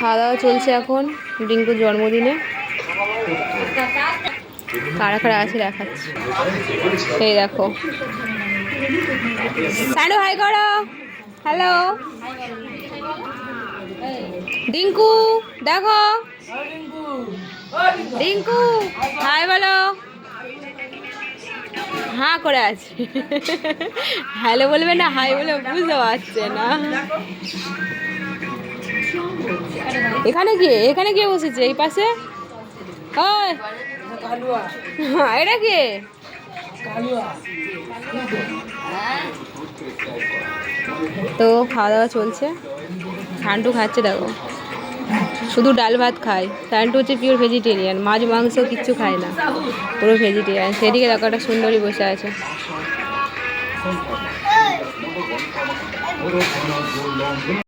খাওয়া দাওয়া চলছে এখন রিঙ্কুর জন্মদিনে। কারা কারা আছে দেখাচ্ছি। এই দেখো, সানু হাই করো। হ্যালো রিঙ্কু, দেখো রিঙ্কু হাই বলো। হ্যাঁ করে আছে। হ্যালো বলবে না হাই বলে বুঝতে পারছে না। এখানে কে বসেছে এই পাশে? ওই এটা কে? তো খাওয়া দাওয়া চলছে। সান্টু খাচ্ছে, দেখো শুধু ডাল ভাত খায়। সান্টু হচ্ছে পিওর ভেজিটেরিয়ান, মাছ মাংস কিচ্ছু খায় না, পুরো ভেজিটেরিয়ান। সেদিকে দেখো একটা সুন্দরী বসে আছে।